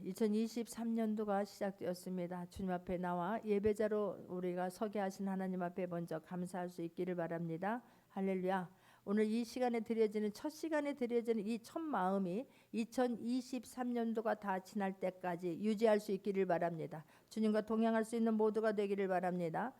2023년도가 시작되었습니다. 주님 앞에 나와 예배자로 우리가 서게 하신 하나님 앞에 먼저 감사할 수 있기를 바랍니다. 할렐루야. 오늘 이 시간에 드려지는 첫 시간에 드려지는 이 첫 마음이 2023년도가 다 지날 때까지 유지할 수 있기를 바랍니다. 주님과 동행할 수 있는 모두가 되기를 바랍니다.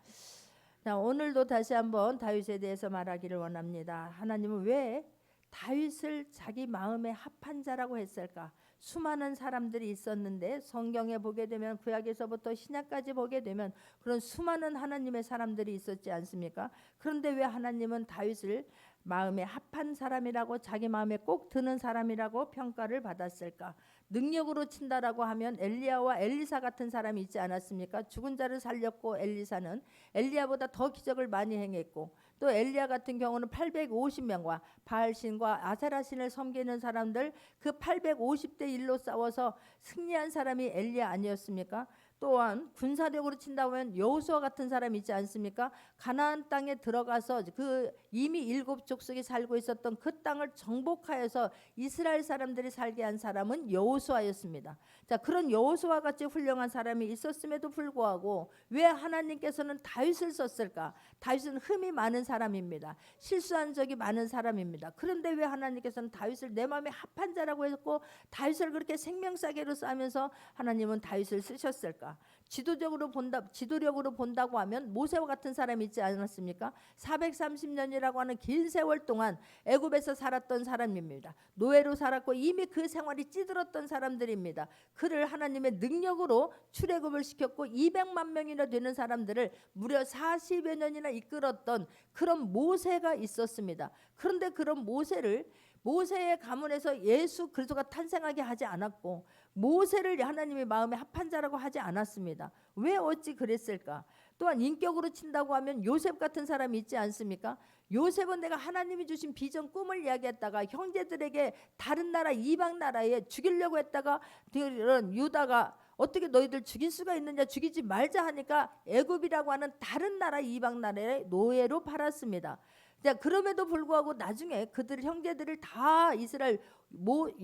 자, 오늘도 다시 한번 다윗에 대해서 말하기를 원합니다. 하나님은 왜 다윗을 자기 마음에 합한 자라고 했을까? 수많은 사람들이 있었는데 성경에 보게 되면 구약에서부터 신약까지 보게 되면 그런 수많은 하나님의 사람들이 있었지 않습니까? 그런데 왜 하나님은 다윗을 마음에 합한 사람이라고, 자기 마음에 꼭 드는 사람이라고 평가를 받았을까? 능력으로 친다라고 하면 엘리야와 엘리사 같은 사람이 있지 않았습니까? 죽은 자를 살렸고 엘리사는 엘리야보다 더 기적을 많이 행했고, 또 엘리야 같은 경우는 850명과 바알신과 아세라신을 섬기는 사람들 그 850대 1로 싸워서 승리한 사람이 엘리야 아니었습니까? 또한 군사력으로 친다고 하면 여호수아 같은 사람이 있지 않습니까? 가나안 땅에 들어가서 그 이미 7족속이 살고 있었던 그 땅을 정복하여서 이스라엘 사람들이 살게 한 사람은 여호수아였습니다. 자, 그런 여호수아 같이 훌륭한 사람이 있었음에도 불구하고 왜 하나님께서는 다윗을 썼을까? 다윗은 흠이 많은 사람입니다. 실수한 적이 많은 사람입니다. 그런데 왜 하나님께서는 다윗을 내 마음에 합한 자라고 했고 다윗을 그렇게 생명싸개로 싸면서 하나님은 다윗을 쓰셨을까? 지도력으로 본다고 하면 모세와 같은 사람이 있지 않았습니까? 430년이라고 하는 긴 세월 동안 애굽에서 살았던 사람입니다. 노예로 살았고 이미 그 생활이 찌들었던 사람들입니다. 그를 하나님의 능력으로 출애굽을 시켰고 200만 명이나 되는 사람들을 무려 40여 년이나 이끌었던 그런 모세가 있었습니다. 그런데 그런 모세의 가문에서 예수 그리스도가 탄생하게 하지 않았고 모세를 하나님의 마음에 합한 자라고 하지 않았습니다. 왜 어찌 그랬을까? 또한 인격으로 친다고 하면 요셉 같은 사람이 있지 않습니까? 요셉은 내가 하나님이 주신 비전 꿈을 이야기했다가 형제들에게 다른 나라 이방 나라에 죽이려고 했다가 이런 유다가 어떻게 너희들 죽일 수가 있느냐, 죽이지 말자 하니까 애굽이라고 하는 다른 나라 이방 나라에 노예로 팔았습니다. 자, 그럼에도 불구하고 나중에 그들 형제들을 다 이스라엘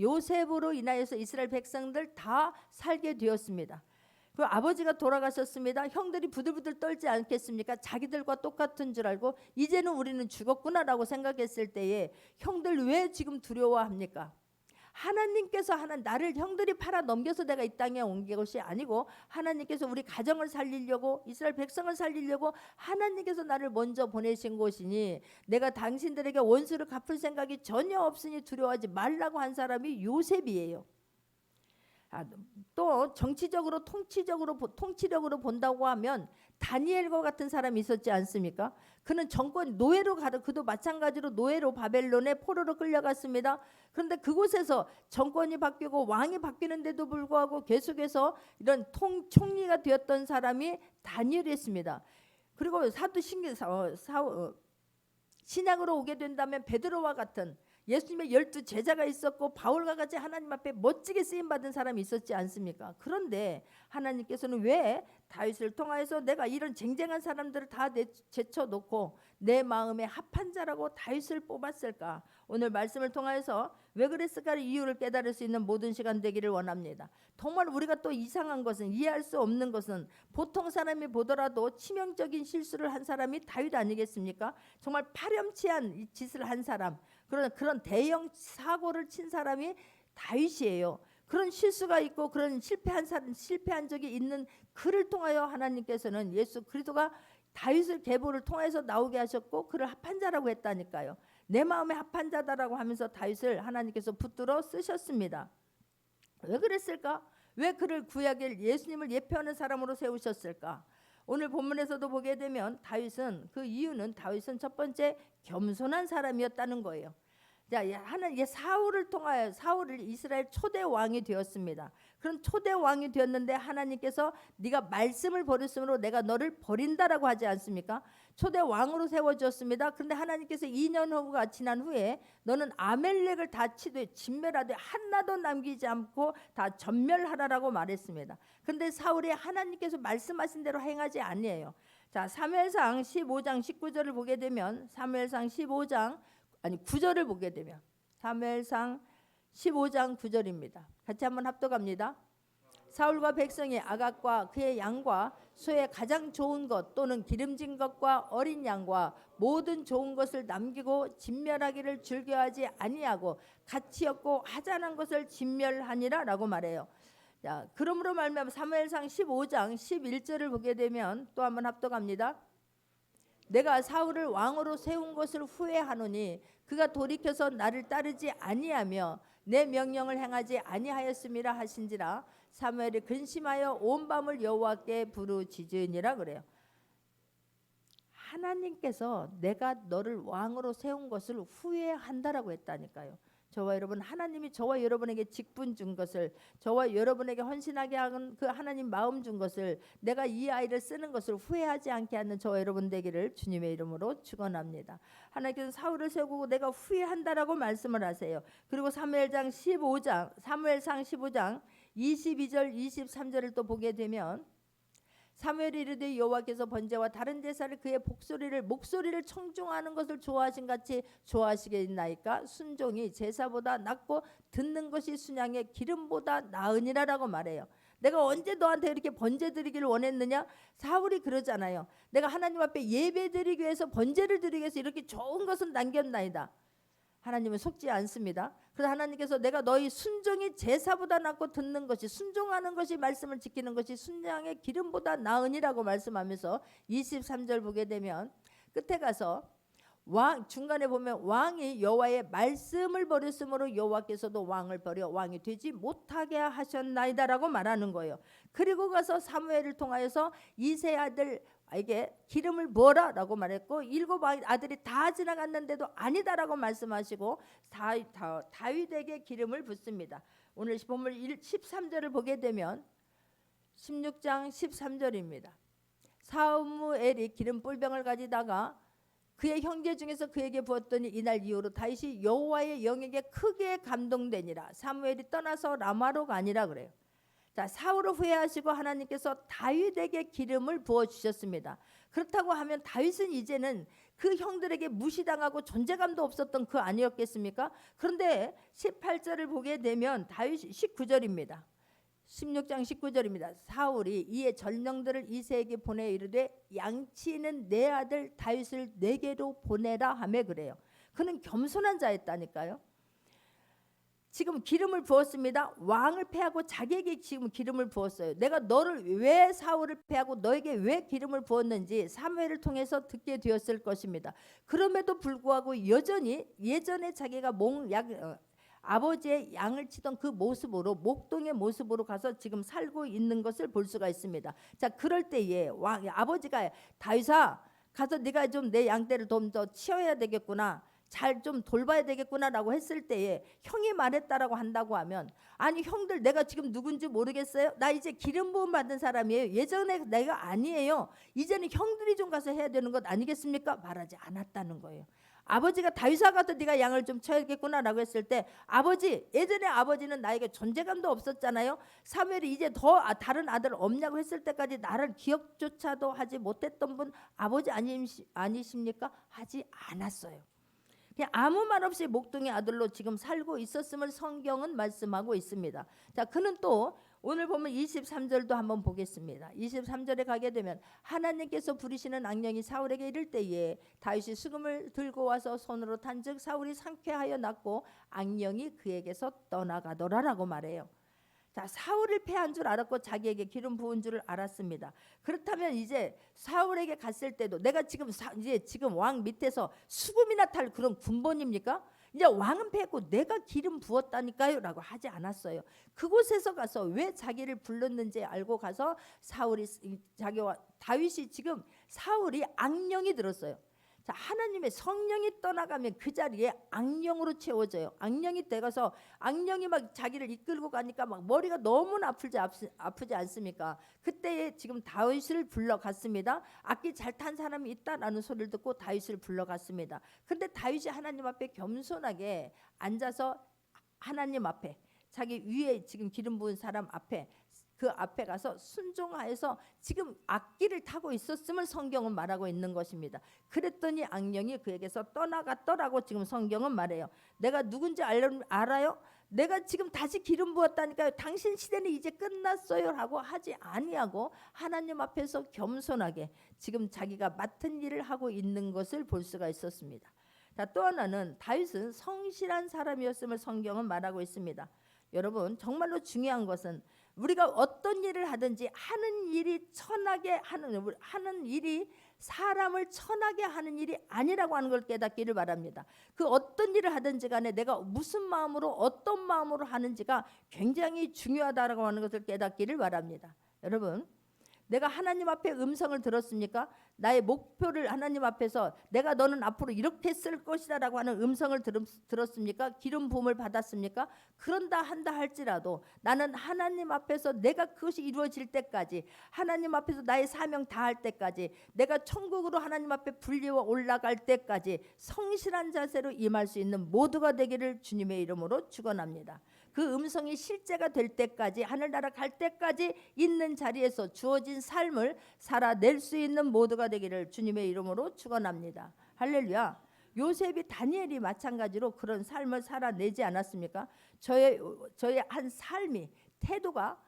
요셉으로 인하여서 이스라엘 백성들 다 살게 되었습니다. 그 아버지가 돌아가셨습니다. 형들이 부들부들 떨지 않겠습니까? 자기들과 똑같은 줄 알고 이제는 우리는 죽었구나라고 생각했을 때에 형들 왜 지금 두려워합니까? 하나님께서 나를 형들이 팔아 넘겨서 내가 이 땅에 온 것이 아니고 하나님께서 우리 가정을 살리려고 이스라엘 백성을 살리려고 하나님께서 나를 먼저 보내신 것이니 내가 당신들에게 원수를 갚을 생각이 전혀 없으니 두려워하지 말라고 한 사람이 요셉이에요. 또 정치적으로 통치력으로 본다고 하면 다니엘과 같은 사람이 있었지 않습니까? 그는 정권 노예로 그도 마찬가지로 노예로 바벨론에 포로로 끌려갔습니다. 그런데 그곳에서 정권이 바뀌고 왕이 바뀌는데도 불구하고 계속해서 이런 총리가 되었던 사람이 다니엘이었습니다. 그리고 신약으로 오게 된다면 베드로와 같은 예수님의 12 제자가 있었고 바울과 같이 하나님 앞에 멋지게 쓰임받은 사람이 있었지 않습니까? 그런데 하나님께서는 왜 다윗을 통하여서 내가 이런 쟁쟁한 사람들을 다 제쳐놓고 내 마음에 합한 자라고 다윗을 뽑았을까? 오늘 말씀을 통하여서 왜 그랬을까를 이유를 깨달을 수 있는 모든 시간 되기를 원합니다. 정말 우리가 또 이상한 것은, 이해할 수 없는 것은 보통 사람이 보더라도 치명적인 실수를 한 사람이 다윗 아니겠습니까? 정말 파렴치한 짓을 한 사람, 그런 대형 사고를 친 사람이 다윗이에요. 그런 실수가 있고 그런 실패한 적이 있는 그를 통하여 하나님께서는 예수 그리스도가 다윗을 계보를 통해서 나오게 하셨고 그를 합한 자라고 했다니까요. 내 마음에 합한 자다라고 하면서 다윗을 하나님께서 붙들어 쓰셨습니다. 왜 그랬을까? 왜 그를 구약의 예수님을 예표하는 사람으로 세우셨을까? 오늘 본문에서도 보게 되면 그 이유는 다윗은 첫 번째 겸손한 사람이었다는 거예요. 자, 사울을 통하여 사울을 이스라엘 초대 왕이 되었습니다. 그런 초대 왕이 되었는데 하나님께서 네가 말씀을 버렸으므로 내가 너를 버린다라고 하지 않습니까? 초대 왕으로 세워졌습니다. 그런데 하나님께서 2년 후가 지난 후에 너는 아멜렉을 다 치되 진멸하되 하나도 남기지 않고 다 전멸하라라고 말했습니다. 그런데 사울이 하나님께서 말씀하신 대로 행하지 아니에요. 자, 사무엘상 15장 19절을 보게 되면 사무엘상 9절을 보게 되면 사무엘상 15장 9절입니다. 같이 한번 합독합니다. 사울과 백성이 아각과 그의 양과 소의 가장 좋은 것 또는 기름진 것과 어린 양과 모든 좋은 것을 남기고 진멸하기를 즐겨하지 아니하고 가치 없고 하찮은 것을 진멸하니라라고 말해요. 자, 그러므로 말미암아 사무엘상 15장 11절을 보게 되면 또 한번 합독합니다. 내가 사울을 왕으로 세운 것을 후회하노니 그가 돌이켜서 나를 따르지 아니하며 내 명령을 행하지 아니하였음이라 하신지라. 사무엘이 근심하여 온 밤을 여호와께 부르짖으니라 그래요. 하나님께서 내가 너를 왕으로 세운 것을 후회한다라고 했다니까요. 저와 여러분, 하나님이 저와 여러분에게 직분 준 것을, 저와 여러분에게 헌신하게 하는 그 하나님 마음 준 것을, 내가 이 아이를 쓰는 것을 후회하지 않게 하는 저와 여러분 되기를 주님의 이름으로 축원합니다. 하나님께서 사울을 세우고 내가 후회한다라고 말씀을 하세요. 그리고 사무엘상 15장 22절 23절을 또 보게 되면 사무엘이 이르되 여호와께서 번제와 다른 제사를 그의 목소리를 청중하는 것을 좋아하신 같이 좋아하시겠나이까. 순종이 제사보다 낫고 듣는 것이 순양의 기름보다 나으니라라고 말해요. 내가 언제 너한테 이렇게 번제 드리기를 원했느냐? 사울이 그러잖아요. 내가 하나님 앞에 예배 드리기 위해서 번제를 드리기 위해서 이렇게 좋은 것은 남겼나이다. 하나님은 속지 않습니다. 그래서 하나님께서 내가 너희 순종이 제사보다 낫고 듣는 것이, 순종하는 것이, 말씀을 지키는 것이 순양의 기름보다 나으니라고 말씀하면서 23절 보게 되면 끝에 가서 중간에 보면 왕이 여호와의 말씀을 버렸으므로 여호와께서도 왕을 버려 왕이 되지 못하게 하셨나이다라고 말하는 거예요. 그리고 가서 사무엘을 통하여서 이세 아들에게 기름을 부어라라고 말했고 7 아들이 다 지나갔는데도 아니다라고 말씀하시고 다윗에게 기름을 붓습니다. 오늘 본문 13절을 보게 되면 16장 13절입니다. 사무엘이 기름 뿔병을 가지다가 그의 형제 중에서 그에게 부었더니 이날 이후로 다윗이 여호와의 영에게 크게 감동되니라. 사무엘이 떠나서 라마로 가니라 그래요. 자, 사울을 후회하시고 하나님께서 다윗에게 기름을 부어 주셨습니다. 그렇다고 하면 다윗은 이제는 그 형들에게 무시당하고 존재감도 없었던 그 아니었겠습니까? 그런데 18절을 보게 되면 다윗 19절입니다. 16장 19절입니다. 사울이 이에 전령들을 이새에게 보내 이르되 양치는 내 아들 다윗을 내게로 보내라 하며 그래요. 그는 겸손한 자였다니까요. 지금 기름을 부었습니다. 왕을 패하고 자기에게 지금 기름을 부었어요. 내가 너를 왜 사울을 패하고 너에게 왜 기름을 부었는지 사무엘을 통해서 듣게 되었을 것입니다. 그럼에도 불구하고 여전히 예전에 자기가 아버지의 양을 치던 그 모습으로, 목동의 모습으로 가서 지금 살고 있는 것을 볼 수가 있습니다. 자, 그럴 때에 아버지가 다윗아 가서 네가 좀 내 양떼를 좀 더 치워야 되겠구나, 잘 좀 돌봐야 되겠구나라고 했을 때에 형이 말했다라고 한다고 하면, 아니 형들 내가 지금 누군지 모르겠어요? 나 이제 기름 부음 받은 사람이에요. 예전에 내가 아니에요. 이제는 형들이 좀 가서 해야 되는 것 아니겠습니까? 말하지 않았다는 거예요. 아버지가 다윗아 가서 네가 양을 좀 쳐야겠구나라고 했을 때, 아버지, 예전에 아버지는 나에게 존재감도 없었잖아요. 사무엘이 이제 더 다른 아들 없냐고 했을 때까지 나를 기억조차도 하지 못했던 분 아버지 아니십니까? 하지 않았어요. 그냥 아무 말 없이 목동의 아들로 지금 살고 있었음을 성경은 말씀하고 있습니다. 자, 그는 또 오늘 보면 23절도 한번 보겠습니다. 23절에 가게 되면 하나님께서 부리시는 악령이 사울에게 이를 때에 다윗이 수금을 들고 와서 손으로 탄즉 사울이 상쾌하여 났고 악령이 그에게서 떠나가더라라고 말해요. 자, 사울을 패한 줄 알았고 자기에게 기름 부은 줄 알았습니다. 그렇다면 이제 사울에게 갔을 때도 내가 지금 왕 밑에서 수금이나 탈 그런 군번입니까? 이제 왕은 패했고 내가 기름 부었다니까요 라고 하지 않았어요. 그곳에서 가서 왜 자기를 불렀는지 알고 가서 다윗이 지금 사울이 악령이 들었어요. 자, 하나님의 성령이 떠나가면 그 자리에 악령으로 채워져요. 악령이 돼가서 악령이 막 자기를 이끌고 가니까 막 머리가 너무나 아프지 않습니까? 그때에 지금 다윗을 불러갔습니다. 악기 잘 탄 사람이 있다라는 소리를 듣고 다윗을 불러갔습니다. 그런데 다윗이 하나님 앞에 겸손하게 앉아서 하나님 앞에 자기 위에 지금 기름 부은 사람 앞에 그 앞에 가서 순종하여서 지금 악기를 타고 있었음을 성경은 말하고 있는 것입니다. 그랬더니 악령이 그에게서 떠나갔더라고 지금 성경은 말해요. 내가 누군지 알아요? 내가 지금 다시 기름 부었다니까요. 당신 시대는 이제 끝났어요 라고 하지 아니하고 하나님 앞에서 겸손하게 지금 자기가 맡은 일을 하고 있는 것을 볼 수가 있었습니다. 자, 또 하나는 다윗은 성실한 사람이었음을 성경은 말하고 있습니다. 여러분, 정말로 중요한 것은 우리가 어떤 일을 하든지 하는 일이 천하게 하는 일이 사람을 천하게 하는 일이 아니라고 하는 걸 깨닫기를 바랍니다. 그 어떤 일을 하든지 간에 내가 무슨 마음으로 어떤 마음으로 하는지가 굉장히 중요하다라고 하는 것을 깨닫기를 바랍니다. 여러분, 내가 하나님 앞에 음성을 들었습니까? 나의 목표를 하나님 앞에서 내가 너는 앞으로 이렇게 쓸 것이다라고 하는 음성을 들었습니까? 기름 부음을 받았습니까? 그런다 한다 할지라도 나는 하나님 앞에서 내가 그것이 이루어질 때까지, 하나님 앞에서 나의 사명 다할 때까지, 내가 천국으로 하나님 앞에 불리워 올라갈 때까지 성실한 자세로 임할 수 있는 모두가 되기를 주님의 이름으로 축원합니다. 그 음성이 실제가 될 때까지, 하늘나라 갈 때까지 있는 자리에서 주어진 삶을 살아낼 수 있는 모두가 되기를 주님의 이름으로 축원합니다. 할렐루야. 요셉이 다니엘이 마찬가지로 그런 삶을 살아내지 않았습니까? 저의 한 삶이, 태도가,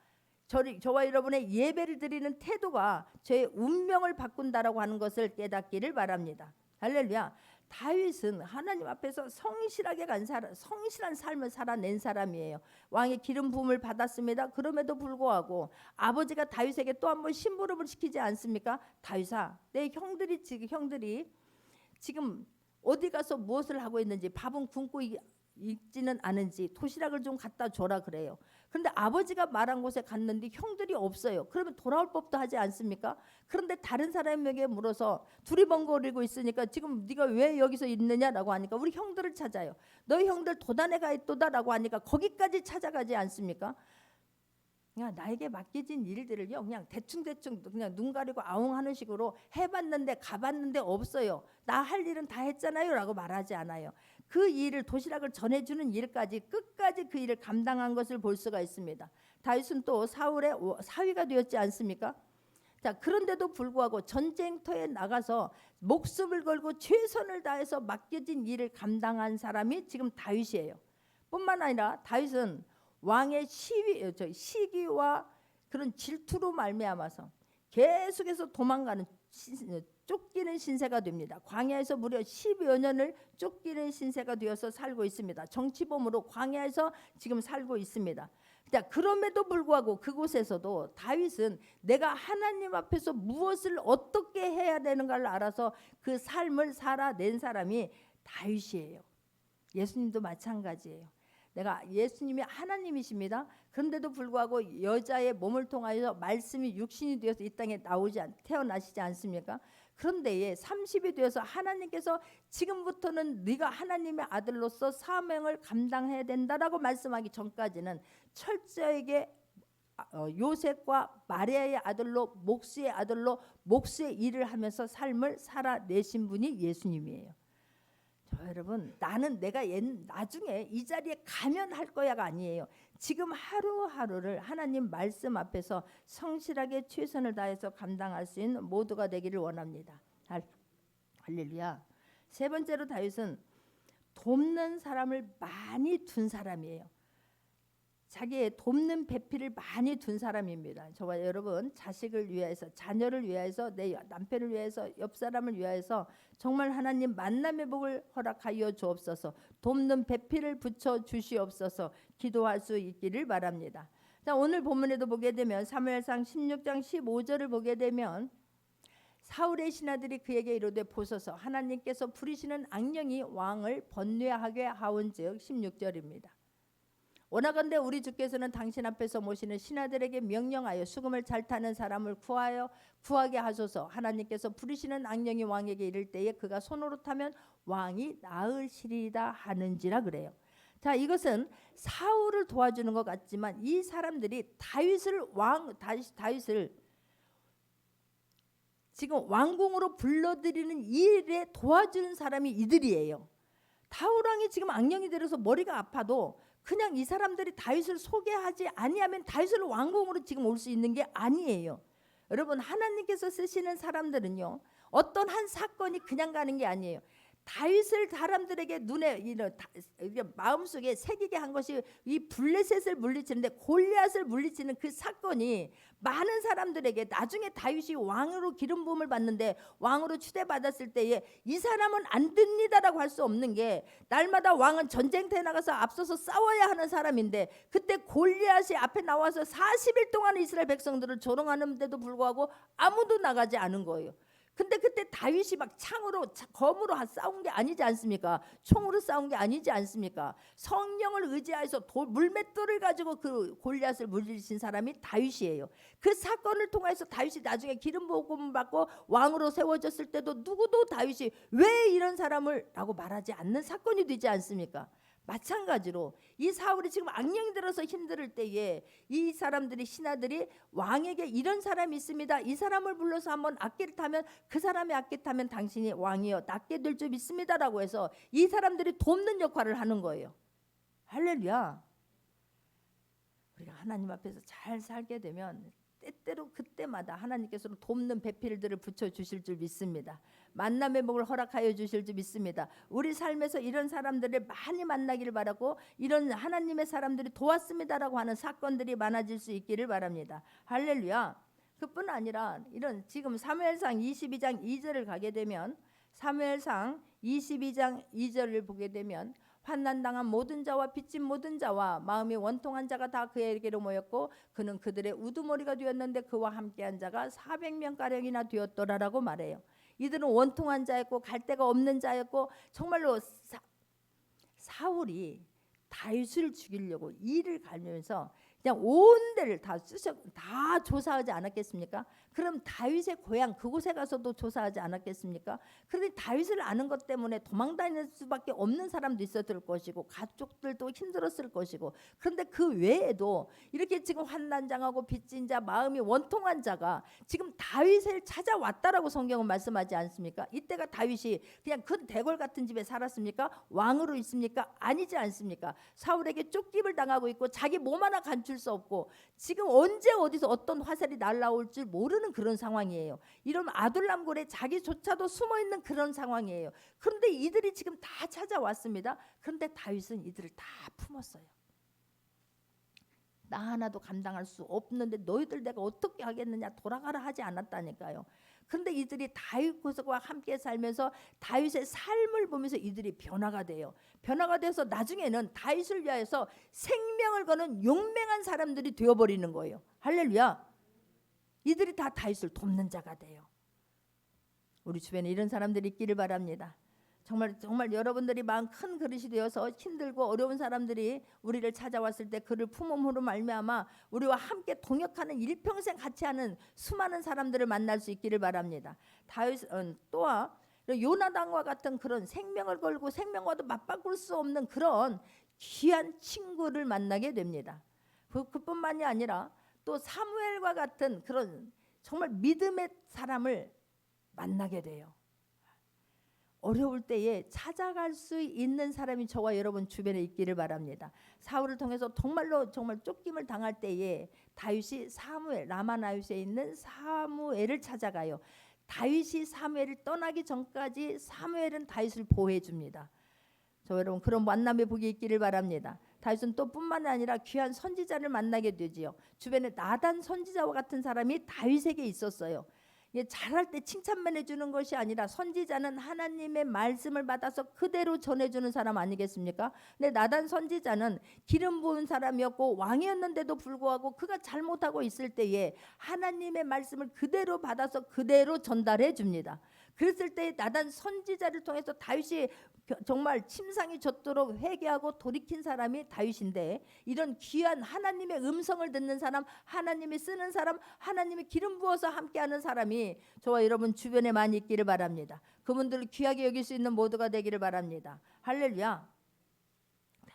저와 여러분의 예배를 드리는 태도가 저의 운명을 바꾼다라고 하는 것을 깨닫기를 바랍니다. 할렐루야. 다윗은 하나님 앞에서 성실하게 간 사람, 성실한 삶을 살아낸 사람이에요. 왕의 기름 부음을 받았습니다. 그럼에도 불구하고 아버지가 다윗에게 또 한 번 심부름을 시키지 않습니까? 다윗아, 내 형들이 지금 어디 가서 무엇을 하고 있는지, 밥은 굶고 있지는 않은지 도시락을 좀 갖다 줘라 그래요. 그런데 아버지가 말한 곳에 갔는데 형들이 없어요. 그러면 돌아올 법도 하지 않습니까? 그런데 다른 사람에게 물어서 두리번거리고 있으니까 지금 네가 왜 여기서 있느냐라고 하니까 우리 형들을 찾아요. 너희 형들 도단에 가 있도다라고 하니까 거기까지 찾아가지 않습니까? 그냥 나에게 맡겨진 일들을요, 그냥 대충 그냥 눈 가리고 아웅하는 식으로 해봤는데 가봤는데 없어요. 나 할 일은 다 했잖아요라고 말하지 않아요. 그 일을, 도시락을 전해주는 일까지 끝까지 그 일을 감당한 것을 볼 수가 있습니다. 다윗은 또 사울의 사위가 되었지 않습니까? 자, 그런데도 불구하고 전쟁터에 나가서 목숨을 걸고 최선을 다해서 맡겨진 일을 감당한 사람이 지금 다윗이에요. 뿐만 아니라 다윗은 왕의 시기와 그런 질투로 말미암아서 계속해서 도망가는, 쫓기는 신세가 됩니다. 광야에서 무려 10여 년을 쫓기는 신세가 되어서 살고 있습니다. 정치범으로 광야에서 지금 살고 있습니다. 자, 그럼에도 불구하고 그곳에서도 다윗은 내가 하나님 앞에서 무엇을 어떻게 해야 되는가를 알아서 그 삶을 살아낸 사람이 다윗이에요. 예수님도 마찬가지예요. 내가, 예수님이 하나님이십니다. 그런데도 불구하고 여자의 몸을 통하여 말씀이 육신이 되어서 이 땅에 태어나시지 않습니까? 그런데 30이 되어서 하나님께서 지금부터는 네가 하나님의 아들로서 사명을 감당해야 된다라고 말씀하기 전까지는 철저하게 요셉과 마리아의 아들로, 목수의 아들로 목수의 일을 하면서 삶을 살아내신 분이 예수님이에요. 여러분, 나는 내가 나중에 이 자리에 가면 할 거야가 아니에요. 지금 하루하루를 하나님 말씀 앞에서 성실하게 최선을 다해서 감당할 수 있는 모두가 되기를 원합니다. 할렐루야. 세 번째로 다윗은 돕는 사람을 많이 둔 사람이에요. 자기의 돕는 배필을 많이 둔 사람입니다. 저와 여러분, 자식을 위해서, 자녀를 위해서, 내 남편을 위해서, 옆 사람을 위해서 정말 하나님 만남의 복을 허락하여 주옵소서, 돕는 배필을 붙여 주시옵소서 기도할 수 있기를 바랍니다. 자, 오늘 본문에도 보게 되면 사무엘상 16장 15절을 보게 되면 사울의 신하들이 그에게 이르되 보소서, 하나님께서 부리시는 악령이 왕을 번뇌하게 하온즉 16절입니다. 원하건대 우리 주께서는 당신 앞에서 모시는 신하들에게 명령하여 수금을 잘 타는 사람을 구하게 하소서. 하나님께서 부리시는 악령이 왕에게 이를 때에 그가 손으로 타면 왕이 나으시리이다 하는지라 그래요. 자, 이것은 사울을 도와주는 것 같지만 이 사람들이 다윗을 지금 왕궁으로 불러들이는 일에 도와주는 사람이 이들이에요. 다윗 왕이 지금 악령이 들어서 머리가 아파도 그냥 이 사람들이 다윗을 소개하지 아니하면 다윗을 왕궁으로 지금 올 수 있는 게 아니에요. 여러분, 하나님께서 쓰시는 사람들은요, 어떤 한 사건이 그냥 가는 게 아니에요. 다윗을 사람들에게 눈에 마음속에 새기게 한 것이 이 블레셋을 물리치는데 골리앗을 물리치는 그 사건이 많은 사람들에게 나중에 다윗이 왕으로 기름 부음을 받는데 왕으로 추대받았을 때에 이 사람은 안 됩니다라고 할 수 없는 게 날마다 왕은 전쟁터에 나가서 앞서서 싸워야 하는 사람인데 그때 골리앗이 앞에 나와서 40일 동안 이스라엘 백성들을 조롱하는데도 불구하고 아무도 나가지 않은 거예요. 근데 그때 다윗이 막 창으로 검으로 싸운 게 아니지 않습니까? 총으로 싸운 게 아니지 않습니까? 성령을 의지해서 물맷돌을 가지고 그 골리앗을 물리친 사람이 다윗이에요. 그 사건을 통해서 다윗이 나중에 기름 부음 받고 왕으로 세워졌을 때도 누구도 다윗이 왜 이런 사람을 라고 말하지 않는 사건이 되지 않습니까? 마찬가지로 이 사울이 지금 악령이 들어서 힘들 때에 이 사람들이 신하들이 왕에게 이런 사람이 있습니다. 이 사람을 불러서 한번 악기를 타면 그 사람이 악기 타면 당신이 왕이여 낫게 될 줄 믿습니다라고 해서 이 사람들이 돕는 역할을 하는 거예요. 할렐루야. 우리가 하나님 앞에서 잘 살게 되면 때때로 그때마다 하나님께서는 돕는 배필들을 붙여주실 줄 믿습니다. 만남의 복을 허락하여 주실 줄 믿습니다. 우리 삶에서 이런 사람들을 많이 만나기를 바라고 이런 하나님의 사람들이 도왔습니다라고 하는 사건들이 많아질 수 있기를 바랍니다. 할렐루야. 그뿐 아니라 이런 지금 사무엘상 22장 2절을 가게 되면 사무엘상 22장 2절을 보게 되면 환난당한 모든 자와 빚진 모든 자와 마음이 원통한 자가 다 그에게로 모였고 그는 그들의 우두머리가 되었는데 그와 함께한 자가 400명가량이나 되었더라라고 말해요. 이들은 원통한 자였고 갈 데가 없는 자였고 정말로 사울이 다윗을 죽이려고 이를 갈면서 그냥 온 데를 다 조사하지 않았겠습니까? 그럼 다윗의 고향 그곳에 가서도 조사하지 않았겠습니까? 그런데 다윗을 아는 것 때문에 도망다닐 수밖에 없는 사람도 있었을 것이고 가족들도 힘들었을 것이고 그런데 그 외에도 이렇게 지금 환난당하고 빚진 자 마음이 원통한 자가 지금 다윗을 찾아왔다라고 성경은 말씀하지 않습니까? 이때가 다윗이 그냥 큰 대궐 같은 집에 살았습니까? 왕으로 있습니까? 아니지 않습니까? 사울에게 쫓김을 당하고 있고 자기 몸 하나 감출 수 없고 지금 언제 어디서 어떤 화살이 날라올 줄 모르는 그런 상황이에요. 이런 아둘람골에 자기조차도 숨어있는 그런 상황이에요. 그런데 이들이 지금 다 찾아왔습니다. 그런데 다윗은 이들을 다 품었어요. 나 하나도 감당할 수 없는데 너희들 내가 어떻게 하겠느냐 돌아가라 하지 않았다니까요. 그런데 이들이 다윗과 함께 살면서 다윗의 삶을 보면서 이들이 변화가 돼요. 변화가 돼서 나중에는 다윗을 위하여서 생명을 거는 용맹한 사람들이 되어버리는 거예요. 할렐루야. 이들이 다 다윗을 돕는 자가 돼요. 우리 주변에 이런 사람들이 있기를 바랍니다. 정말 여러분들이 마음 큰 그릇이 되어서 힘들고 어려운 사람들이 우리를 찾아왔을 때 그를 품음으로 말미암아 우리와 함께 동역하는 일평생 같이 하는 수많은 사람들을 만날 수 있기를 바랍니다. 다윗은 또한 요나단과 같은 그런 생명을 걸고 생명과도 맞바꿀 수 없는 그런 귀한 친구를 만나게 됩니다. 그뿐만이 아니라 또 사무엘과 같은 그런 정말 믿음의 사람을 만나게 돼요. 어려울 때에 찾아갈 수 있는 사람이 저와 여러분 주변에 있기를 바랍니다. 사울을 통해서 정말 쫓김을 당할 때에 다윗이 라마나윗에 있는 사무엘을 찾아가요. 다윗이 사무엘을 떠나기 전까지 사무엘은 다윗을 보호해 줍니다. 저 여러분 그런 만남의 복이 있기를 바랍니다. 다윗은 또 뿐만 아니라 귀한 선지자를 만나게 되지요. 주변에 나단 선지자와 같은 사람이 다윗에게 있었어요. 잘할 때 칭찬만 해주는 것이 아니라 선지자는 하나님의 말씀을 받아서 그대로 전해주는 사람 아니겠습니까? 근데 나단 선지자는 기름 부은 사람이었고 왕이었는데도 불구하고 그가 잘못하고 있을 때에 하나님의 말씀을 그대로 받아서 그대로 전달해 줍니다. 그랬을 때 나단 선지자를 통해서 다윗이 정말 침상이 젖도록 회개하고 돌이킨 사람이 다윗인데 이런 귀한 하나님의 음성을 듣는 사람, 하나님이 쓰는 사람, 하나님이 기름 부어서 함께하는 사람이 저와 여러분 주변에 많이 있기를 바랍니다. 그분들을 귀하게 여길 수 있는 모두가 되기를 바랍니다. 할렐루야.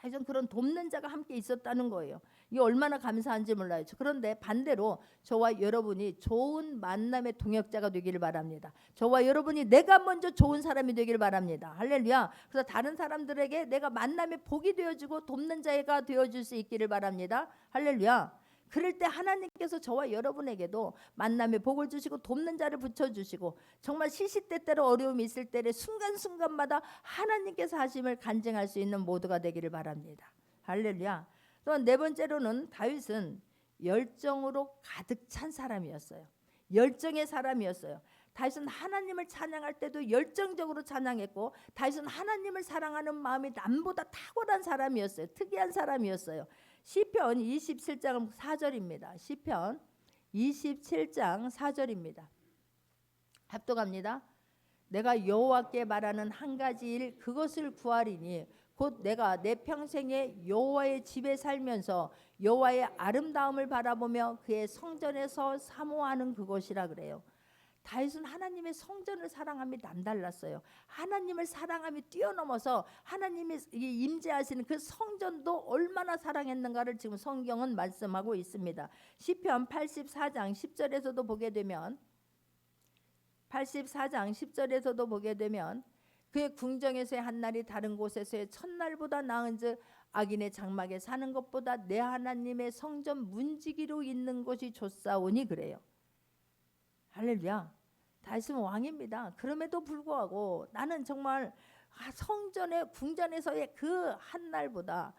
다윗은 그런 돕는 자가 함께 있었다는 거예요. 이게 얼마나 감사한지 몰라요. 그런데 반대로 저와 여러분이 좋은 만남의 동역자가 되기를 바랍니다. 저와 여러분이 내가 먼저 좋은 사람이 되기를 바랍니다. 할렐루야. 그래서 다른 사람들에게 내가 만남의 복이 되어주고 돕는 자가 되어줄 수 있기를 바랍니다. 할렐루야. 그럴 때 하나님께서 저와 여러분에게도 만남의 복을 주시고 돕는 자를 붙여주시고 정말 시시때때로 어려움이 있을 때에 순간순간마다 하나님께서 하심을 간증할 수 있는 모두가 되기를 바랍니다. 할렐루야. 또한 네 번째로는 다윗은 열정으로 가득 찬 사람이었어요. 열정의 사람이었어요. 다윗은 하나님을 찬양할 때도 열정적으로 찬양했고 다윗은 하나님을 사랑하는 마음이 남보다 탁월한 사람이었어요. 특이한 사람이었어요. 시편 27장 4절입니다. 시편 27장 4절입니다. 합독합니다. 내가 여호와께 말하는 한 가지 일 그것을 구하리니 곧 내가 내 평생에 여호와의 집에 살면서 여호와의 아름다움을 바라보며 그의 성전에서 사모하는 그것이라 그래요. 다윗은 하나님의 성전을 사랑함이 남달랐어요. 하나님을 사랑함이 뛰어넘어서 하나님이 임재하시는 그 성전도 얼마나 사랑했는가를 지금 성경은 말씀하고 있습니다. 시편 84장 10절에서도 보게 되면 84장 10절에서도 보게 되면 그의 궁정에서의 한 날이 다른 곳에서의 첫날보다 나은즉 악인의 장막에 사는 것보다 내 하나님의 성전 문지기로 있는 것이 좋사오니 그래요. 할렐루야. 다윗은 왕입니다. 그럼에도 불구하고 나는 정말 성전의 궁전에서의 그 한 날보다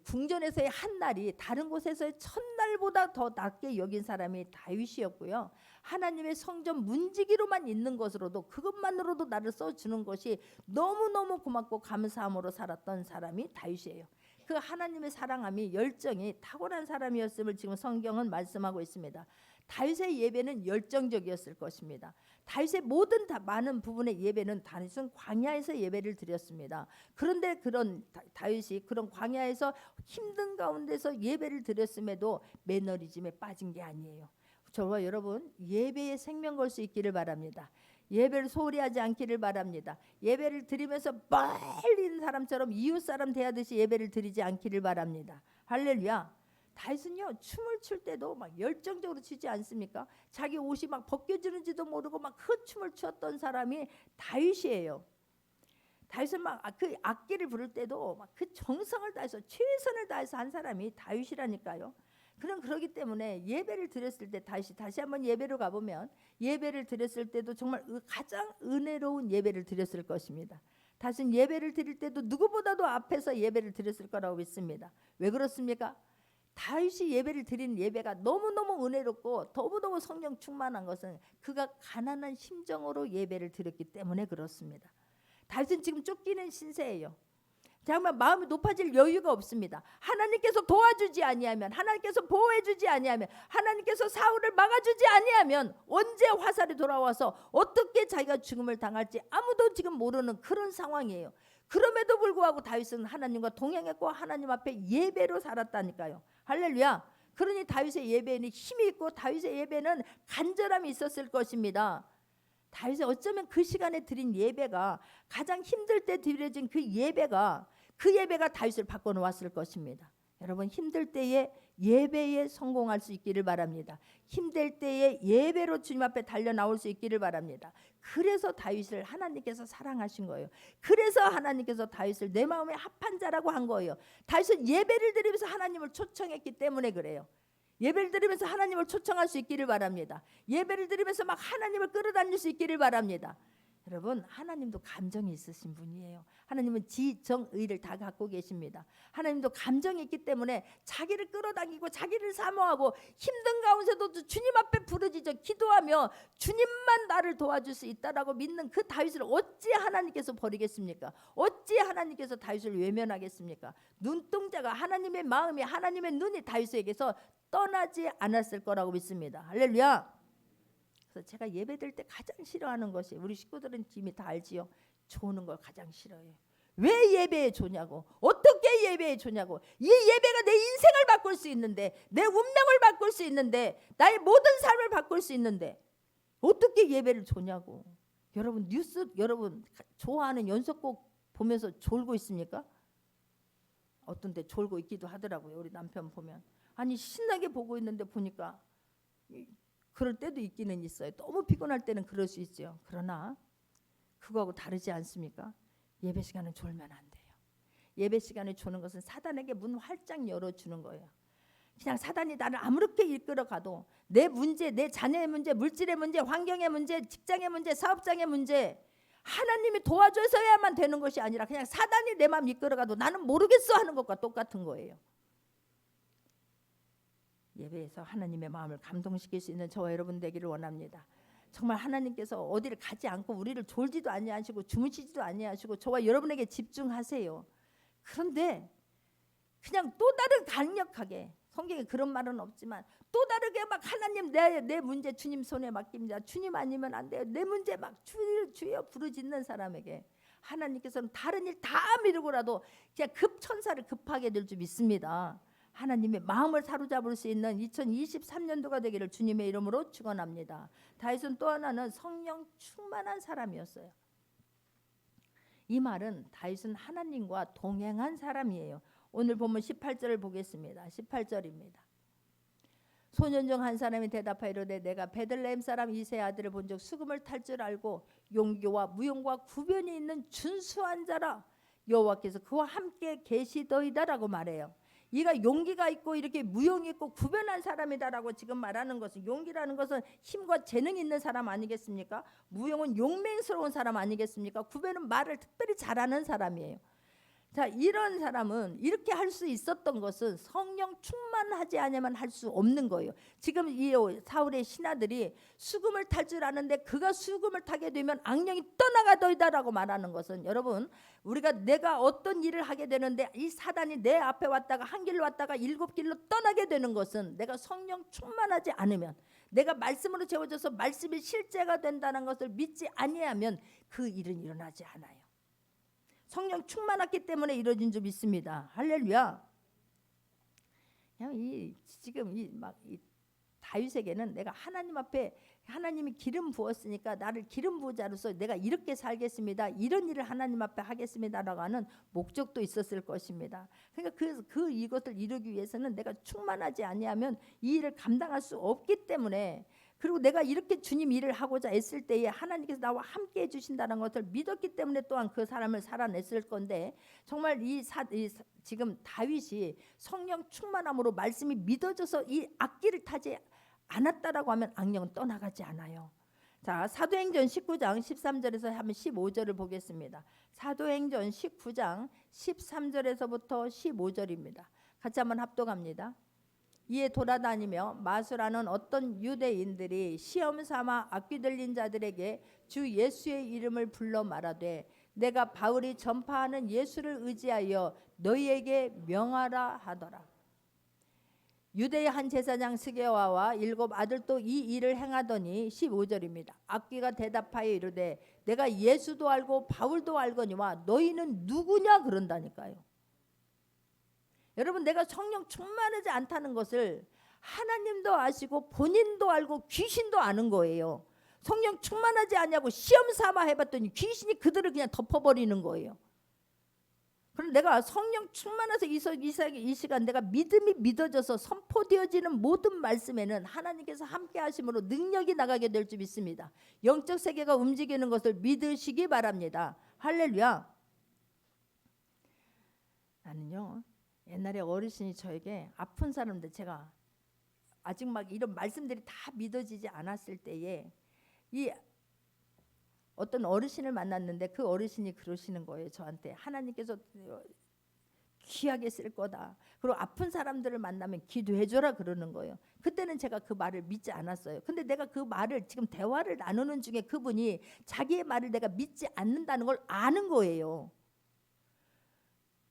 궁전에서의 한 날이 다른 곳에서의 첫날보다 더 낫게 여긴 사람이 다윗이었고요. 하나님의 성전 문지기로만 있는 것으로도 그것만으로도 나를 써주는 것이 너무너무 고맙고 감사함으로 살았던 사람이 다윗이에요. 그 하나님의 사랑함이 열정이 탁월한 사람이었음을 지금 성경은 말씀하고 있습니다. 다윗의 예배는 열정적이었을 것입니다. 다윗의 모든 많은 부분의 예배는 다윗은 광야에서 예배를 드렸습니다. 그런데 그런 다윗이 그런 광야에서 힘든 가운데서 예배를 드렸음에도 매너리즘에 빠진 게 아니에요. 저와 여러분 예배에 생명 걸 수 있기를 바랍니다. 예배를 소홀히 하지 않기를 바랍니다. 예배를 드리면서 멀리 사람처럼 이웃 사람 대하듯이 예배를 드리지 않기를 바랍니다. 할렐루야. 다윗은요 춤을 출 때도 막 열정적으로 추지 않습니까? 자기 옷이 막 벗겨지는지도 모르고 막 그 춤을 추었던 사람이 다윗이에요. 다윗은 막 그 악기를 부를 때도 막 그 정성을 다해서 최선을 다해서 한 사람이 다윗이라니까요. 그러기 때문에 예배를 드렸을 때 다시 한번 예배로 가보면 예배를 드렸을 때도 정말 가장 은혜로운 예배를 드렸을 것입니다. 다윗은 예배를 드릴 때도 누구보다도 앞에서 예배를 드렸을 거라고 믿습니다. 왜 그렇습니까? 다윗이 예배를 드린 예배가 너무너무 은혜롭고 너무너무 성령 충만한 것은 그가 가난한 심정으로 예배를 드렸기 때문에 그렇습니다. 다윗은 지금 쫓기는 신세예요. 정말 마음이 높아질 여유가 없습니다. 하나님께서 도와주지 아니하면, 하나님께서 보호해주지 아니하면, 하나님께서 사울을 막아주지 아니하면 언제 화살이 돌아와서 어떻게 자기가 죽음을 당할지 아무도 지금 모르는 그런 상황이에요. 그럼에도 불구하고 다윗은 하나님과 동행했고 하나님 앞에 예배로 살았다니까요. 할렐루야. 그러니 다윗의 예배에는 힘이 있고 다윗의 예배는 간절함이 있었을 것입니다. 다윗이 어쩌면 그 시간에 드린 예배가 가장 힘들 때 드려진 그 예배가 다윗을 바꿔놓았을 것입니다. 여러분 힘들 때에 예배에 성공할 수 있기를 바랍니다. 힘들 때에 예배로 주님 앞에 달려 나올 수 있기를 바랍니다. 그래서 다윗을 하나님께서 사랑하신 거예요. 그래서 하나님께서 다윗을 내 마음에 합한 자라고 한 거예요. 다윗은 예배를 드리면서 하나님을 초청했기 때문에 그래요. 예배를 드리면서 하나님을 초청할 수 있기를 바랍니다. 예배를 드리면서 막 하나님을 끌어당길 수 있기를 바랍니다. 여러분 하나님도 감정이 있으신 분이에요. 하나님은 지정의를 다 갖고 계십니다. 하나님도 감정이 있기 때문에 자기를 끌어당기고 자기를 사모하고 힘든 가운데도 주님 앞에 부르짖어 기도하며 주님만 나를 도와줄 수 있다라고 믿는 그 다윗을 어찌 하나님께서 버리겠습니까? 어찌 하나님께서 다윗을 외면하겠습니까? 눈동자가 하나님의 마음이 하나님의 눈이 다윗에게서 떠나지 않았을 거라고 믿습니다. 할렐루야. 그래서 제가 예배드릴 때 가장 싫어하는 것이 우리 식구들은 이미 다 알지요. 조는 걸 가장 싫어해요. 왜 예배에 조냐고. 어떻게 예배에 조냐고. 이 예배가 내 인생을 바꿀 수 있는데 내 운명을 바꿀 수 있는데 나의 모든 삶을 바꿀 수 있는데 어떻게 예배를 조냐고. 여러분 뉴스 여러분 좋아하는 연속곡 보면서 졸고 있습니까? 어떤 데 졸고 있기도 하더라고요. 우리 남편 보면. 아니 신나게 보고 있는데 보니까 그럴 때도 있기는 있어요. 너무 피곤할 때는 그럴 수 있죠. 그러나 그거하고 다르지 않습니까? 예배 시간은 졸면 안 돼요. 예배 시간에 조는 것은 사단에게 문 활짝 열어주는 거예요. 그냥 사단이 나를 아무렇게 이끌어가도 내 문제, 내 자녀의 문제, 물질의 문제, 환경의 문제, 직장의 문제, 사업장의 문제 하나님이 도와줘서야만 되는 것이 아니라 그냥 사단이 내 마음 이끌어가도 나는 모르겠어 하는 것과 똑같은 거예요. 예배에서 하나님의 마음을 감동시킬 수 있는 저와 여러분 되기를 원합니다. 정말 하나님께서 어디를 가지 않고 우리를 졸지도 아니하시고 주무시지도 아니하시고 저와 여러분에게 집중하세요. 그런데 그냥 또 다른 강력하게, 성경에 그런 말은 없지만 또 다르게 막 하나님 내 문제 주님 손에 맡깁니다. 주님 아니면 안 돼요. 내 문제 막 주여 부르짖는 사람에게 하나님께서는 다른 일 다 미루고라도 그냥 급천사를 급하게 될 줄 믿습니다. 하나님의 마음을 사로잡을 수 있는 2023년도가 되기를 주님의 이름으로 축원합니다. 다윗은 또 하나는 성령 충만한 사람이었어요. 이 말은 다윗은 하나님과 동행한 사람이에요. 오늘 보면 18절을 보겠습니다. 18절입니다. 소년 중 한 사람이 대답하여 이르되 내가 베들레헴 사람 이새의 아들을 본 적 수금을 탈 줄 알고 용기와 무용과 구변이 있는 준수한 자라 여호와께서 그와 함께 계시더이다라고 말해요. 이가 용기가 있고 이렇게 무용이 있고 구변한 사람이다라고 지금 말하는 것은, 용기라는 것은 힘과 재능이 있는 사람 아니겠습니까? 무용은 용맹스러운 사람 아니겠습니까? 구변은 말을 특별히 잘하는 사람이에요. 자, 이런 사람은 이렇게 할 수 있었던 것은 성령 충만하지 않으면 할 수 없는 거예요. 지금 이 사울의 신하들이 수금을 탈 줄 아는데 그가 수금을 타게 되면 악령이 떠나가더이다라고 말하는 것은, 여러분 내가 어떤 일을 하게 되는데 이 사단이 내 앞에 왔다가 한 길로 왔다가 7길로 떠나게 되는 것은 내가 성령 충만하지 않으면, 내가 말씀으로 채워져서 말씀이 실제가 된다는 것을 믿지 아니하면 그 일은 일어나지 않아요. 성령 충만했기 때문에 이루어진 줄 믿습니다. 할렐루야. 지금 이 다윗에게는 내가 하나님 앞에 하나님이 기름 부었으니까 나를 기름 부자로서 내가 이렇게 살겠습니다, 이런 일을 하나님 앞에 하겠습니다라고 하는 목적도 있었을 것입니다. 그러니까 이것을 이루기 위해서는 내가 충만하지 아니하면 이 일을 감당할 수 없기 때문에, 그리고 내가 이렇게 주님 일을 하고자 애쓸 때에 하나님께서 나와 함께 해주신다는 것을 믿었기 때문에 또한 그 사람을 살아냈을 건데, 정말 지금 다윗이 성령 충만함으로 말씀이 믿어져서 이 악기를 타지 않았다라고 하면 악령은 떠나가지 않아요. 자, 사도행전 19장 13절에서 한번 15절을 보겠습니다. 사도행전 19장 13절에서부터 15절입니다. 같이 한번 합독합니다. 이에 돌아다니며 마수라는 어떤 유대인들이 시험 삼아 악귀 들린 자들에게 주 예수의 이름을 불러 말하되 내가 바울이 전파하는 예수를 의지하여 너희에게 명하라 하더라. 유대의 한 제사장 스게와와 7 아들도 이 일을 행하더니 15절입니다. 악귀가 대답하여 이르되 내가 예수도 알고 바울도 알거니와 너희는 누구냐 그런다니까요. 여러분, 내가 성령 충만하지 않다는 것을 하나님도 아시고 본인도 알고 귀신도 아는 거예요. 성령 충만하지 않냐고 시험 삼아 해봤더니 귀신이 그들을 그냥 덮어버리는 거예요. 그럼 내가 성령 충만해서 이 시간 내가 믿음이 믿어져서 선포되어지는 모든 말씀에는 하나님께서 함께 하심으로 능력이 나가게 될 줄 믿습니다. 영적 세계가 움직이는 것을 믿으시기 바랍니다. 할렐루야. 나는요, 옛날에 어르신이 저에게 아픈 사람들, 제가 아직 막 이런 말씀들이 다 믿어지지 않았을 때에 이 어떤 어르신을 만났는데 그 어르신이 그러시는 거예요. 저한테 하나님께서 귀하게 쓸 거다. 그리고 아픈 사람들을 만나면 기도해줘라 그러는 거예요. 그때는 제가 그 말을 믿지 않았어요. 근데 내가 그 말을 지금 대화를 나누는 중에 그분이 자기의 말을 내가 믿지 않는다는 걸 아는 거예요.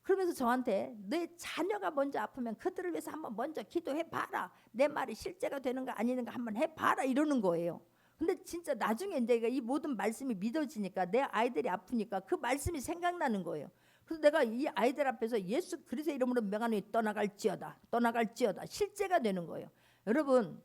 그러면서 저한테 내 자녀가 먼저 아프면 그들을 위해서 한번 먼저 기도해봐라. 내 말이 실제가 되는가 아니는가 한번 해봐라 이러는 거예요. 근데 진짜 나중에 이제 이 모든 말씀이 믿어지니까 내 아이들이 아프니까 그 말씀이 생각나는 거예요. 그래서 내가 이 아이들 앞에서 예수 그리스도의 이름으로 명하노니 떠나갈지어다 실제가 되는 거예요. 여러분,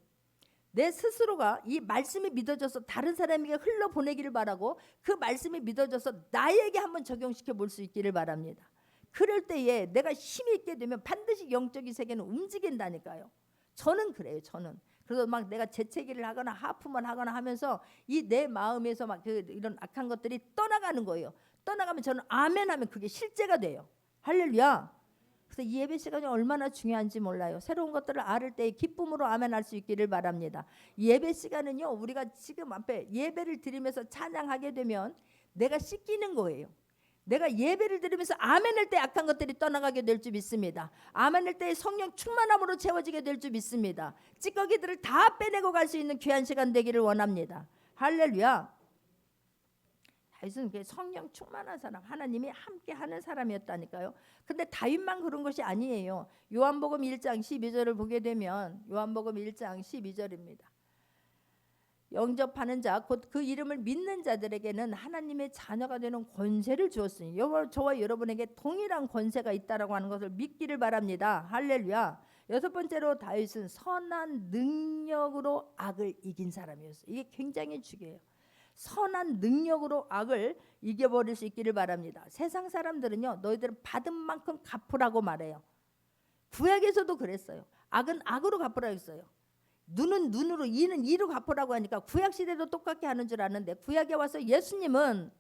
내 스스로가 이 말씀이 믿어져서 다른 사람에게 흘러보내기를 바라고 그 말씀이 믿어져서 나에게 한번 적용시켜 볼 수 있기를 바랍니다. 그럴 때에 내가 힘이 있게 되면 반드시 영적인 세계는 움직인다니까요. 저는 그래요. 저는. 그래서 막 내가 재채기를 하거나 하품을 하거나 하면서 이 내 마음에서 막 이런 악한 것들이 떠나가는 거예요. 떠나가면 저는 아멘 하면 그게 실제가 돼요. 할렐루야. 그래서 이 예배 시간이 얼마나 중요한지 몰라요. 새로운 것들을 알을 때 기쁨으로 아멘할 수 있기를 바랍니다. 예배 시간은요, 우리가 지금 앞에 예배를 드리면서 찬양하게 되면 내가 씻기는 거예요. 내가 예배를 드리면서 아멘할 때 악한 것들이 떠나가게 될 줄 믿습니다. 아멘할 때 성령 충만함으로 채워지게 될 줄 믿습니다. 찌꺼기들을 다 빼내고 갈 수 있는 귀한 시간 되기를 원합니다. 할렐루야. 다윗은 성령 충만한 사람, 하나님이 함께 하는 사람이었다니까요. 근데 다윗만 그런 것이 아니에요. 요한복음 1장 12절을 보게 되면, 요한복음 1장 12절입니다. 영접하는 자, 곧 그 이름을 믿는 자들에게는 하나님의 자녀가 되는 권세를 주었으니, 저와 여러분에게 동일한 권세가 있다라고 하는 것을 믿기를 바랍니다. 할렐루야. 여섯 번째로 다윗은 선한 능력으로 악을 이긴 사람이었어요. 이게 굉장히 중요해요. 선한 능력으로 악을 이겨버릴 수 있기를 바랍니다. 세상 사람들은요, 너희들은 받은 만큼 갚으라고 말해요. 구약에서도 그랬어요. 악은 악으로 갚으라고 했어요. 눈은 눈으로, 이는 이로 갚으라고 하니까 구약 시대도 똑같게 하는 줄 아는데, 구약에 와서 예수님은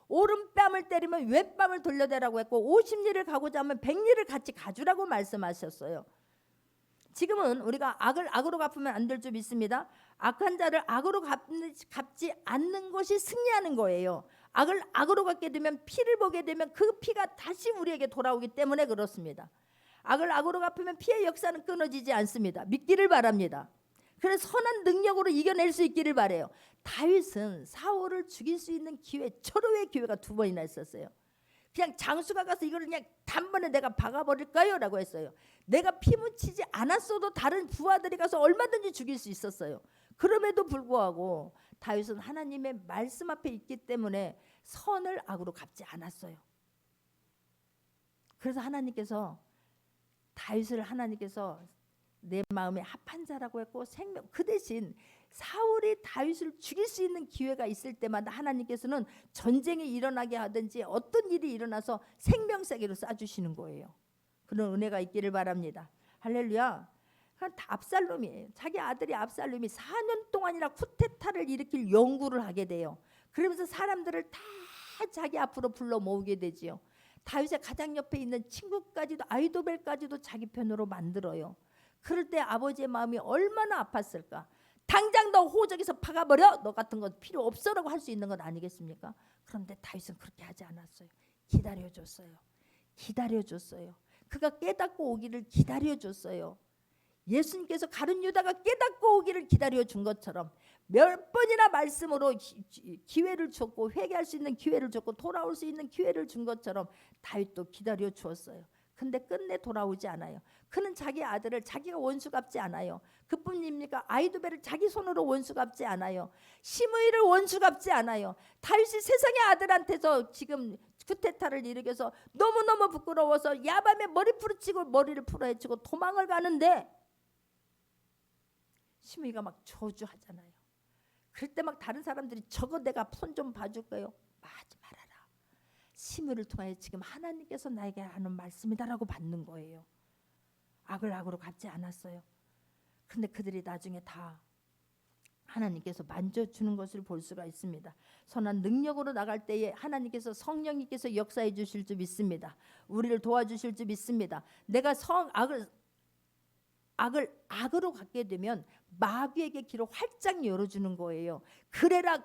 오른뺨을 때리면 왼뺨을 돌려대라고 했고, 50리를 가고자 하면 100리를 같이 가주라고 말씀하셨어요. 지금은 우리가 악을 악으로 갚으면 안 될 줄 믿습니다. 악한 자를 악으로 갚지 않는 것이 승리하는 거예요. 악을 악으로 갚게 되면, 피를 보게 되면 그 피가 다시 우리에게 돌아오기 때문에 그렇습니다. 악을 악으로 갚으면 피의 역사는 끊어지지 않습니다. 믿기를 바랍니다. 그래서 선한 능력으로 이겨낼 수 있기를 바라요. 다윗은 사울을 죽일 수 있는 기회, 철호의 기회가 2번이나 있었어요. 그냥 장수가 가서 이걸 그냥 단번에 내가 박아버릴까요? 라고 했어요. 내가 피 묻히지 않았어도 다른 부하들이 가서 얼마든지 죽일 수 있었어요. 그럼에도 불구하고 다윗은 하나님의 말씀 앞에 있기 때문에 선을 악으로 갚지 않았어요. 그래서 하나님께서 다윗을 내 마음에 합한 자라고 했고, 생명, 그 대신 사울이 다윗을 죽일 수 있는 기회가 있을 때마다 하나님께서는 전쟁이 일어나게 하든지 어떤 일이 일어나서 생명사기로 쏴주시는 거예요. 그런 은혜가 있기를 바랍니다. 할렐루야. 압살롬이에요. 자기 아들이 압살롬이 4년 동안이나 쿠데타를 일으킬 연구를 하게 돼요. 그러면서 사람들을 다 자기 앞으로 불러 모으게 되지요. 다윗의 가장 옆에 있는 친구까지도, 아이도벨까지도 자기 편으로 만들어요. 그럴 때 아버지의 마음이 얼마나 아팠을까. 당장 너 호적에서 박아버려, 너 같은 건 필요 없어라고 할 수 있는 건 아니겠습니까? 그런데 다윗은 그렇게 하지 않았어요. 기다려줬어요. 그가 깨닫고 오기를 기다려줬어요. 예수님께서 가룟 유다가 깨닫고 오기를 기다려준 것처럼 몇 번이나 말씀으로 기회를 줬고, 회개할 수 있는 기회를 줬고, 돌아올 수 있는 기회를 준 것처럼 다윗도 기다려 주었어요. 근데 끝내 돌아오지 않아요. 그는 자기 아들을 자기가 원수 갚지 않아요. 그뿐입니까? 아이도벨을 자기 손으로 원수 갚지 않아요. 시므이를 원수 갚지 않아요. 다윗이 세상의 아들한테서 지금 쿠데타를 일으켜서 너무너무 부끄러워서 야밤에 머리 부러치고 머리를 풀어헤치고 도망을 가는데, 시므이가 막 저주하잖아요. 그럴 때 막 다른 사람들이 저거 내가 손 좀 봐줄까요? 하지 말아라. 시므이를 통하여 지금 하나님께서 나에게 하는 말씀이다라고 받는 거예요. 악을 악으로 갚지 않았어요. 근데 그들이 나중에 다 하나님께서 만져주는 것을 볼 수가 있습니다. 선한 능력으로 나갈 때에 하나님께서, 성령님께서 역사해 주실 줄 믿습니다. 우리를 도와주실 줄 믿습니다. 내가 악을 악으로 갖게 되면 마귀에게 길을 활짝 열어주는 거예요. 그래라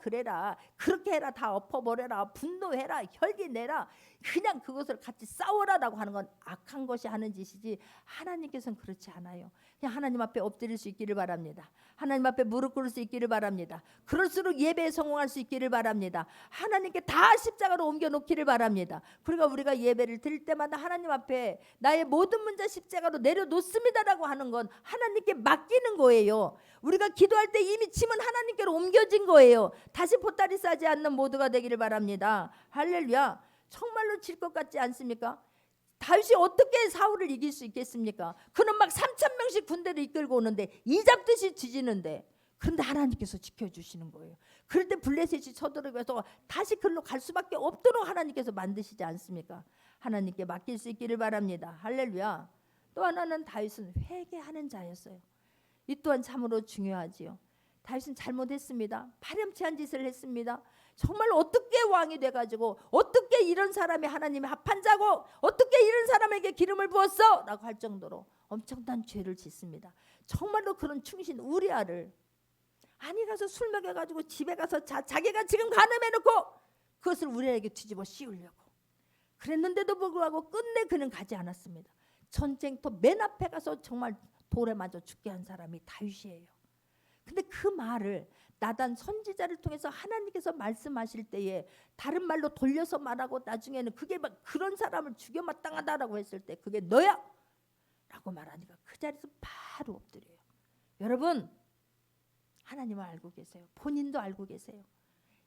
그렇게 해라, 다 엎어버려라, 분노해라, 혈기 내라, 그냥 그것을 같이 싸워라라고 하는 건 악한 것이 하는 짓이지, 하나님께서는 그렇지 않아요. 그냥 하나님 앞에 엎드릴 수 있기를 바랍니다. 하나님 앞에 무릎 꿇을 수 있기를 바랍니다. 그럴수록 예배에 성공할 수 있기를 바랍니다. 하나님께 다 십자가로 옮겨놓기를 바랍니다. 그러니까 우리가 예배를 드릴 때마다 하나님 앞에 나의 모든 문제 십자가로 내려놓습니다라고 하는 건 하나님께 맡기는 거예요. 우리가 기도할 때 이미 짐은 하나님께로 옮겨진 거예요. 다시 보따리 싸지 않는 모두가 되기를 바랍니다. 할렐루야. 정말로 질 것 같지 않습니까? 다윗이 어떻게 사울을 이길 수 있겠습니까? 그는 막 3,000명씩 군대를 이끌고 오는데 이잡듯이 뒤지는데, 그런데 하나님께서 지켜주시는 거예요. 그럴 때 블레셋이 쳐들어가서 다시 글로 갈 수밖에 없도록 하나님께서 만드시지 않습니까? 하나님께 맡길 수 있기를 바랍니다. 할렐루야. 또 하나는 다윗은 회개하는 자였어요. 이 또한 참으로 중요하지요. 다윗은 잘못했습니다. 파렴치한 짓을 했습니다. 정말 어떻게 왕이 돼가지고 어떻게 이런 사람이 하나님의 합한 자고 어떻게 이런 사람에게 기름을 부었어? 라고 할 정도로 엄청난 죄를 짓습니다. 정말로 그런 충신 우리아를 아니 가서 술 먹여가지고 집에 가서 자기가 지금 간음해놓고 그것을 우리에게 뒤집어 씌우려고 그랬는데도 불구하고 끝내 그는 가지 않았습니다. 전쟁터 맨 앞에 가서 정말 돌에 맞아 죽게 한 사람이 다윗이에요. 근데 그 말을 나단 선지자를 통해서 하나님께서 말씀하실 때에 다른 말로 돌려서 말하고 나중에는 그게 막 그런 사람을 죽여 마땅하다라고 했을 때 그게 너야 라고 말하니까 그 자리에서 바로 엎드려요. 여러분 하나님을 알고 계세요. 본인도 알고 계세요.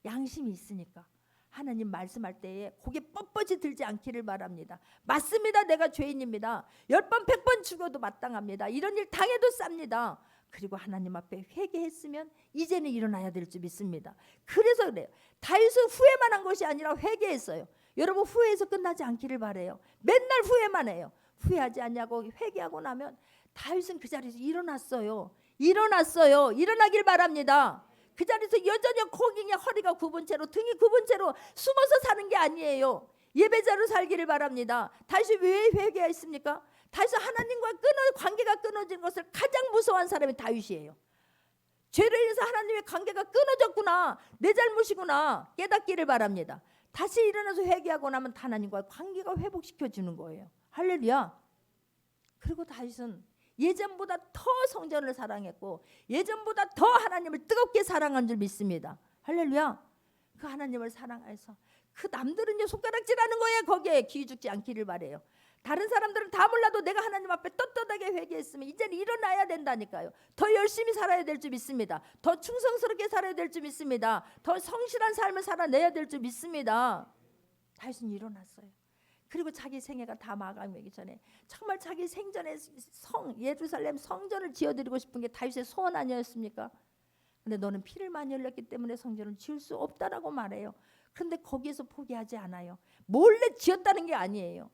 양심이 있으니까 하나님 말씀할 때에 고개 뻣뻣이 들지 않기를 바랍니다. 맞습니다. 내가 죄인입니다. 10번 100번 죽어도 마땅합니다. 이런 일 당해도 쌉니다. 그리고 하나님 앞에 회개했으면 이제는 일어나야 될 줄 믿습니다. 그래서 그래요. 다윗은 후회만 한 것이 아니라 회개했어요. 여러분 후회해서 끝나지 않기를 바라요. 맨날 후회만 해요. 후회하지 않냐고 회개하고 나면 다윗은 그 자리에서 일어났어요. 일어나길 바랍니다. 그 자리에서 여전히 거기에 허리가 굽은 채로 등이 굽은 채로 숨어서 사는 게 아니에요. 예배자로 살기를 바랍니다. 다윗이 왜 회개했습니까? 다윗은 하나님과 관계가 끊어진 것을 가장 무서워한 사람이 다윗이에요. 죄를 인해서 하나님의 관계가 끊어졌구나, 내 잘못이구나 깨닫기를 바랍니다. 다시 일어나서 회개하고 나면 하나님과 관계가 회복시켜 주는 거예요. 할렐루야. 그리고 다윗은 예전보다 더 성전을 사랑했고 예전보다 더 하나님을 뜨겁게 사랑한 줄 믿습니다. 할렐루야. 그 하나님을 사랑해서 그 남들은 손가락질하는 거예요. 거기에 귀 죽지 않기를 바래요. 다른 사람들은 다 몰라도 내가 하나님 앞에 떳떳하게 회개했으면 이제는 일어나야 된다니까요. 더 열심히 살아야 될 줄 믿습니다. 더 충성스럽게 살아야 될 줄 믿습니다. 더 성실한 삶을 살아내야 될 줄 믿습니다. 다윗은 일어났어요. 그리고 자기 생애가 다 마감되기 전에 정말 자기 생전에 예루살렘 성전을 지어드리고 싶은 게 다윗의 소원 아니었습니까? 근데 너는 피를 많이 흘렸기 때문에 성전을 지을 수 없다라고 말해요. 그런데 거기에서 포기하지 않아요. 몰래 지었다는 게 아니에요.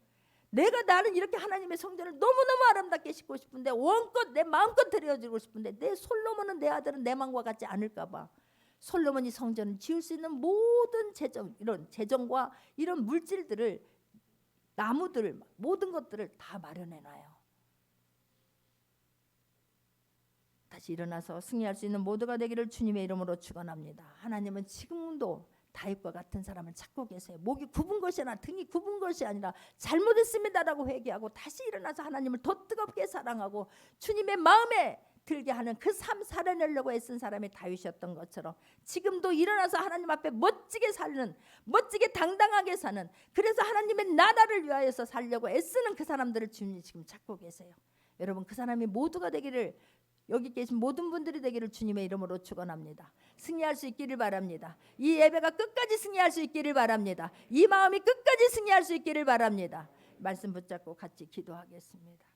나는 이렇게 하나님의 성전을 너무너무 아름답게 짓고 싶은데 원껏 내 마음껏 드려드리고 싶은데 내 솔로몬은 내 아들은 내 마음과 같지 않을까 봐 솔로몬이 성전을 지을 수 있는 모든 이런 재정과 이런 물질들을 나무들 모든 것들을 다 마련해놔요. 다시 일어나서 승리할 수 있는 모두가 되기를 주님의 이름으로 축원합니다. 하나님은 지금도 다윗과 같은 사람을 찾고 계세요. 목이 굽은 것이 아니라 등이 굽은 것이 아니라 잘못했습니다라고 회개하고 다시 일어나서 하나님을 더 뜨겁게 사랑하고 주님의 마음에 들게 하는 그 삶 살아내려고 애쓴 사람이 다윗이었던 것처럼 지금도 일어나서 하나님 앞에 멋지게 사는, 멋지게 당당하게 사는, 그래서 하나님의 나라를 위하여서 살려고 애쓰는 그 사람들을 주님이 지금 찾고 계세요. 여러분 그 사람이 모두가 되기를, 여기 계신 모든 분들이 되기를 주님의 이름으로 축원합니다. 승리할 수 있기를 바랍니다. 이 예배가 끝까지 승리할 수 있기를 바랍니다. 이 마음이 끝까지 승리할 수 있기를 바랍니다. 말씀 붙잡고 같이 기도하겠습니다.